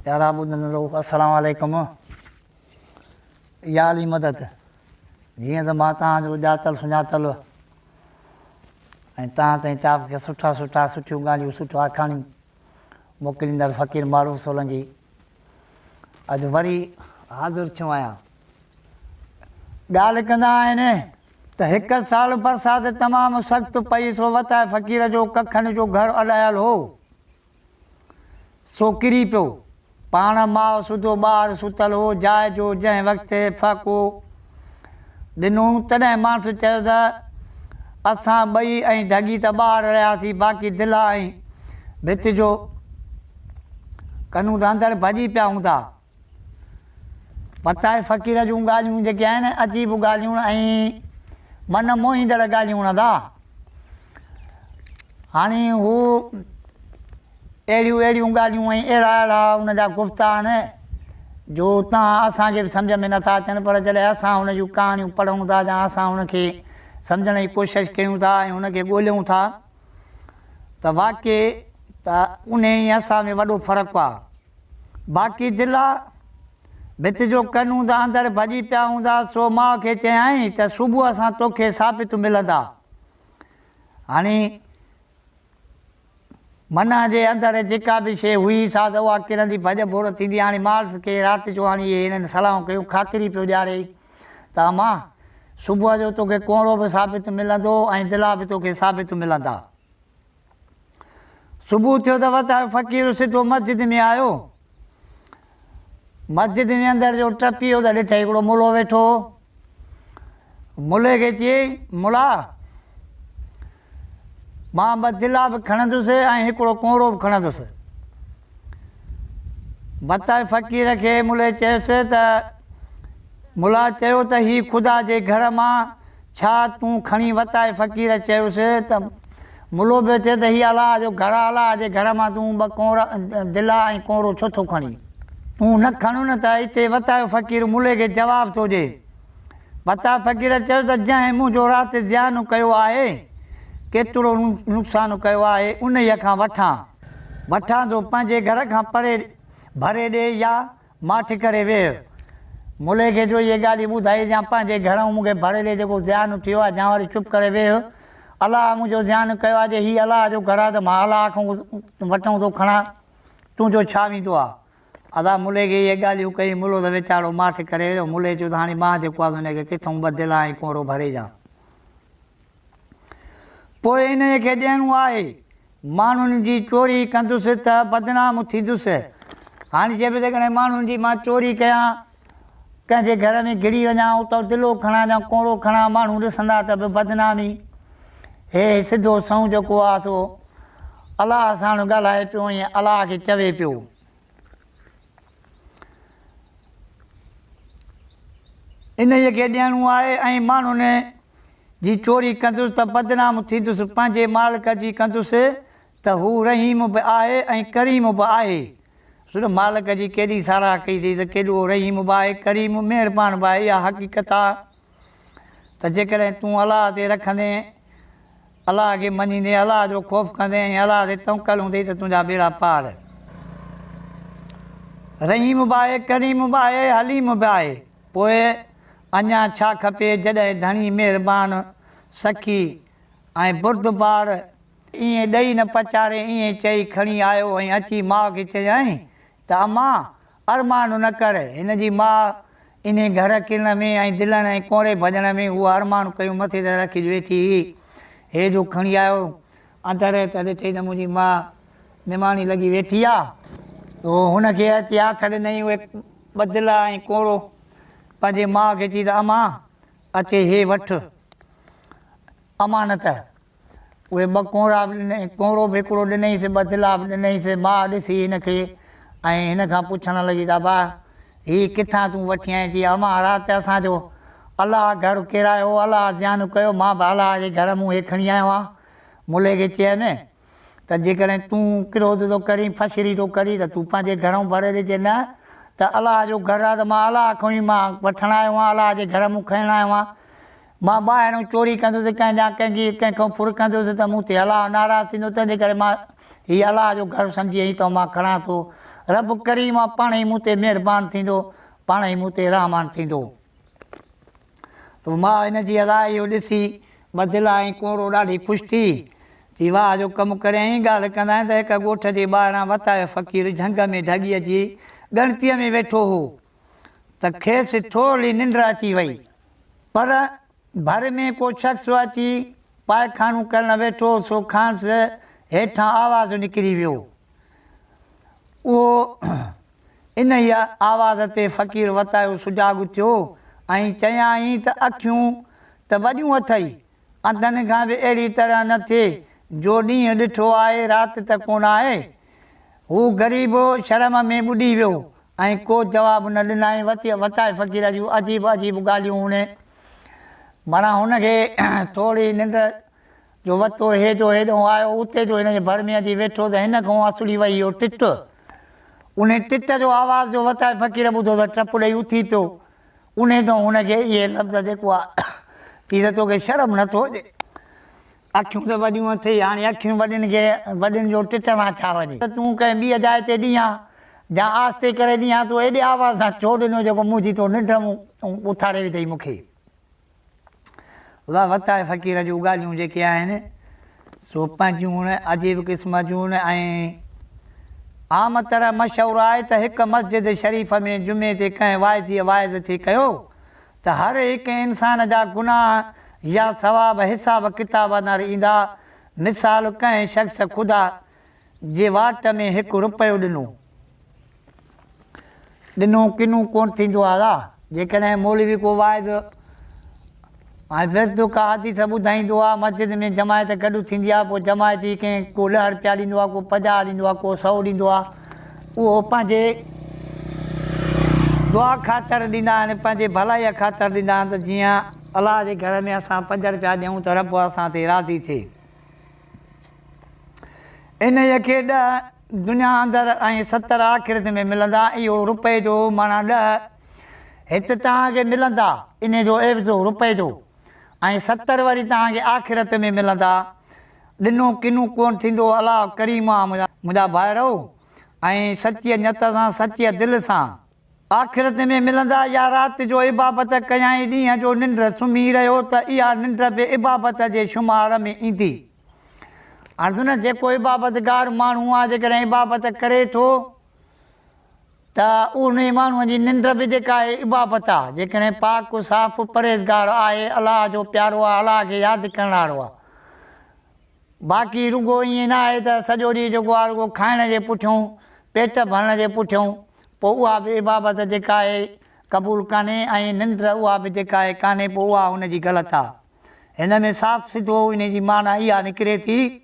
यारा ॿुधंदो अस्सलाम वालेकुम। इहा हली मदद जीअं त मां तव्हांजो ॼातल सुञातल ऐं तव्हां ताईं चाप खे सुठियूं ॻाल्हियूं सुठो आखाणियूं मोकिलींदड़ फ़क़ीर मारूफ़ सोलंकी अॼु वरी हाज़िर थियो आहियां। ॻाल्हि कंदा आहिनि त हिकु साल बरसाति तमामु सख़्तु पई सो वताए फ़क़ीर जो कखनि जो घरु अॾायल हो सो किरी पियो। पाण माउ सुधो ॿारु सुतल हो जाइ जो जंहिं वक़्तु फ़ाक़ो ॾिनो तॾहिं माण्हू चयो त असां ॿई ऐं ढॻी त ॿार रहियासीं बाक़ी दिलि ऐं भित जो कनूं त अंदरि भॼी पिया हूंदा। वताए फ़क़ीर जूं ॻाल्हियूं जेके आहिनि अजीब ॻाल्हियूं ऐं मन मोहींदड़ ॻाल्हियूं हूंदा। हाणे हू अहिड़ियूं ॻाल्हियूं ऐं अहिड़ा हुन जा गुफ़्ता आहिनि जो तव्हां असांखे बि सम्झ में नथा अचनि, पर जॾहिं असां हुन जूं कहाणियूं पढ़ूं था या असां हुनखे सम्झण जी कोशिशि कयूं था ऐं हुनखे ॻोल्हियूं था त वाक़ई त उन ई असां में वॾो फ़र्क़ु आहे। बाक़ी दिलि आहे भित जो कनूं त अंदरि भॼी पिया हूंदा सो माउ खे चयाईं त सुबुह असां तोखे साबित मिलंदा। हाणे मन जे अंदरि जेका बि शइ हुई सा त उहा किरंदी भॼ भोर थींदी। हाणे मार्फ खे राति जो हाणे इहे हिननि सलाहूं कयूं ख़ातिरी पियो ॾियारे त मां सुबुह जो तोखे कोड़ो बि साबित मिलंदो ऐं दिला बि तोखे साबित मिलंदा। सुबुह थियो त वताए फ़क़ीर सिधो मस्जिद में आयो। मस्जिद में अंदरि जो टपी वियो त ॾिठे हिकिड़ो मुलो वेठो। मुले खे चयईं मुला मां ॿ दिला बि खणंदुसि ऐं हिकिड़ो कोड़ो बि खणंदुसि। वताए फ़क़ीर खे मुले चयोसि त मुला चयो त हीअ ख़ुदा जे घर मां छा तूं खणी वताए फ़क़ीर चयोसि त मुलो बि चए त हीअ अलाह जो घर आहे, अलाह जे घर मां तूं ॿ कोड़ा दिला ऐं कोड़ो छो थो खणी, तूं न खणो न त हिते वताए फ़क़ीर मुले खे जवाबु थो ॾिए। वताए फ़क़ीर चयो त जंहिं मुंहिंजो राति ध्यानु कयो आहे केतिरो नुक़सानु कयो आहे उन ई खां वठां थो पंहिंजे घर खां परे भरे ॾे या माठ करे वेह। मुले खे जो इहे ॻाल्हि ॿुधाई या पंहिंजे घरां मूंखे भरे ॾे जेको ध्यानु थियो आहे या वरी चुप करे वेह। अलाह मुंहिंजो ध्यानु कयो आहे जे हीअ अलाह जो घर आहे त मां अलाह खां वठूं थो खणा, तुंहिंजो छा वेंदो आहे। अदा मुले खे इहे ॻाल्हियूं कई मुलो त वीचारो माठ करे वियो। मुले चयो त हाणे मां जेको आहे हुनखे किथां ॿ दिला ऐं कोड़ो भरे ॾियां। पोइ इन खे ॾियणो आहे माण्हुनि जी चोरी कंदुसि त बदनाम थींदुसि। हाणे चइबो जेकॾहिं माण्हुनि जी मां चोरी कयां कंहिंजे घर में घिरी वञा उतां दिलो खणां या कोड़ो खणां माण्हू ॾिसंदा त बि बदनामी। हे सिधो सऊं जेको आहे सो अलाह सां ॻाल्हाए पियो ऐं अलाह खे चवे पियो। इन खे ॾियणो आहे ऐं माण्हुनि जी चोरी कंदुसि त बदनाम थींदुसि। पंहिंजे मालिक जी कंदुसि त हू रहीम बि आहे ऐं करीम बि आहे। सिर्फ़ु मालिक जी केॾी साराह कई अथई त केॾो रहीम बि आहे करीम महिरबान बि आहे। इहा हक़ीक़त आहे त जेकॾहिं तूं अलाह ते रखंदे अलाह खे मञींदे अलाह जो ख़ौफ़ कंदे ऐं अलाह ते तवकल हूंदई त तुंहिंजा बेड़ा पार। रहीम बि आहे करीम बि आहे हलीम बि आहे। पोइ अञा छा खपे जॾहिं धणी महिरबान सखी ऐं बुर्दबार ईअं ॾेई न पचारे ईअं चई खणी आयो ऐं अची माउ खे चयईं त अम्मा अरमान न कर। हिन जी माउ इन घर किरण में ऐं दिलनि ऐं कोड़े भॼण में उहा अरमान कयूं मथे ते रखी वेठी हे जो खणी आयो अंदरि त ॾिठई त मुंहिंजी माउ निमाणी लॻी वेठी आहे। त हुनखे अची हथ ॾिनई उहे ॿ दिला ऐं कोड़ो पंहिंजे माउ खे चई त अम्मा अचे हे वठि अमानत। उहे ॿ कोड़ा बि ॾिनई कोड़ो बि हिकिड़ो ॾिनईसि ॿ दिला बि ॾिनईसि। माउ ॾिसी हिनखे ऐं हिन खां पुछणु लॻी त भाउ हीअ किथां तूं वठी आई थी। अम्मा राति असांजो अलाह घरु किरायो अलाह ध्यानु कयो मां बि अलाह जे घर मूं हे खणी आयो आहियां। मुले खे चयनि त जेकॾहिं तूं क्रोध थो करीं फसरी थो करीं त तूं पंहिंजे घरऊं भरे ॾिजे न त अलाह जो घरु आहे त मां अलाह खां ई मां वठणु आयो आहियां अलाह जे घर मूं खणणु आयो आहियां। मां ॿाहिरों चोरी कंदुसि कंहिंजा कंहिंखां फुर कंदुसि त मूं ते अलाह नाराज़ थींदो तंहिंजे करे मां हीअ अलाह जो घरु सम्झी आई त मां खणां थो। रब करीम आहे, पाण ई मूं ते महिरबानी थींदो, पाण ई मूं ते रहमान थींदो। त मां हिन जी अदा इहो ॾिसी बदिला ऐं कोरो ॾाढी ख़ुशि थी, चई वाह जो कमु करियईं। ॻाल्हि कंदा आहिनि त हिकु ॻोठ जे ॿाहिरां वतायो फ़क़ीर झंग में ढॻीअ जी ॻणतीअ में वेठो हो त खेसि थोरी निंड अची वई, पर भर में को शख़्स अची पायखानू करणु वेठो, सो खांसि हेठां आवाज़ु निकिरी वियो। उहो इन ई आवाज़ ते फ़क़ीर वतायो सुजाॻ थियो ऐं चयाईं त अखियूं त वॾियूं अथई, अंधनि खां बि अहिड़ी तरह न थिए जो ॾींहुं ॾिठो आहे राति त कोन आहे। हू ग़रीब शर्म में ॿुॾी वियो ऐं को जवाबु न ॾिनई। वताए फ़क़ीर जूं अजीब अजीब ॻाल्हियूं हुन, माना हुनखे थोरी निंड जो वतो हेॾो हेॾो आयो, उते जो हिन जे भर में अची वेठो त हिन खां असुली वई इहो टिट। उन टिट जो आवाज़ जो वताए फ़क़ीर ॿुधो त टप ॾेई उथी पियो। उन तां हुनखे इहे लफ़्ज़ जेको आहे थी त तोखे शर्म नथो अचे, अखियूं त वॾियूं अथई, हाणे अखियूं वॾियुनि खे वॾियुनि जो टिट मां छा वञे, त तूं कंहिं ॿी जाइ ते ॾींहं या आस्ते करे ॾींहं तूं एॾे आवाज़ सां छो ॾिनो जेको मुंहिंजी तो निंड उथारे विधई मूंखे। वताए फ़क़ीर जूं ॻाल्हियूं जेके आहिनि सो पंहिंजूं अजीब क़िस्म जूं ऐं आम तरह मशहूरु आहे त हिकु मस्जिद शरीफ़ में जुमे ते कंहिं वाइज़ीअ वाइज़ थी कयो त हर हिकु इंसान जा गुनाह या सवाब हिसाब किताब न ईंदा। मिसाल कंहिं शख़्स ख़ुदा जे वाट में ₹1 ॾिनो किनू कोन थींदो आहे। जेकॾहिं मौलवी को वाइज़ ऐं फिर का हदीस ॿुधाईंदो आहे, मस्जिद में जमायत गॾु थींदी आहे, पोइ जमायती कंहिं को ₹10 ॾींदो आहे, को 50 ॾींदो आहे, को 100 ॾींदो आहे, उहो पंहिंजे दुआ ख़ातिर ॾींदा आहिनि, पंहिंजे भलाईअ ख़ातिर ॾींदा आहिनि त जीअं अलाह जे घर में असां ₹5 ॾियूं त रब असां ते राज़ी थिए। इन खे 10 दुनिया अंदरि ऐं 70 आख़िरत में मिलंदा। इहो रुपए जो माना 10 हिते तव्हांखे मिलंदा, इन जो एवज़ो रुपए जो, ऐं 70 वरी तव्हांखे आख़िरत में मिलंदा। ॾिनो किनू कोन थींदो, अलाह करीम आहे मुंहिंजा भाइरो, ऐं सची नियत सां सची दिलि सां आख़िरत में मिलंदा। या राति जो इबाबत कयाई, ॾींहं जो निंड सुम्ही रहियो त इहा निंड बि इबाबत जे शुमार में ईंदी। हाणे न जेको इबाबतगार माण्हू आहे जेकॾहिं इबाबत करे थो त उन माण्हूअ जी निंड बि जेका आहे इबाबत आहे। जेकॾहिं पाक साफ़ परहेज़गार आहे, अलाह जो प्यारो आहे, अलाह खे यादि करण वारो आहे, बाक़ी रुगो ईअं न आहे त सॼो ॾींहुं जेको आहे रुगो खाइण जे पुठियूं, पेट भरण जे पुठियूं, पोइ उहा बि इबाबत जेका आहे क़बूलु कान्हे, ऐं निंड उहा बि जेका आहे कान्हे, पोइ उहा हुनजी ग़लति आहे। हिन में साफ़ सिधो इन जी माना इहा निकिरे थी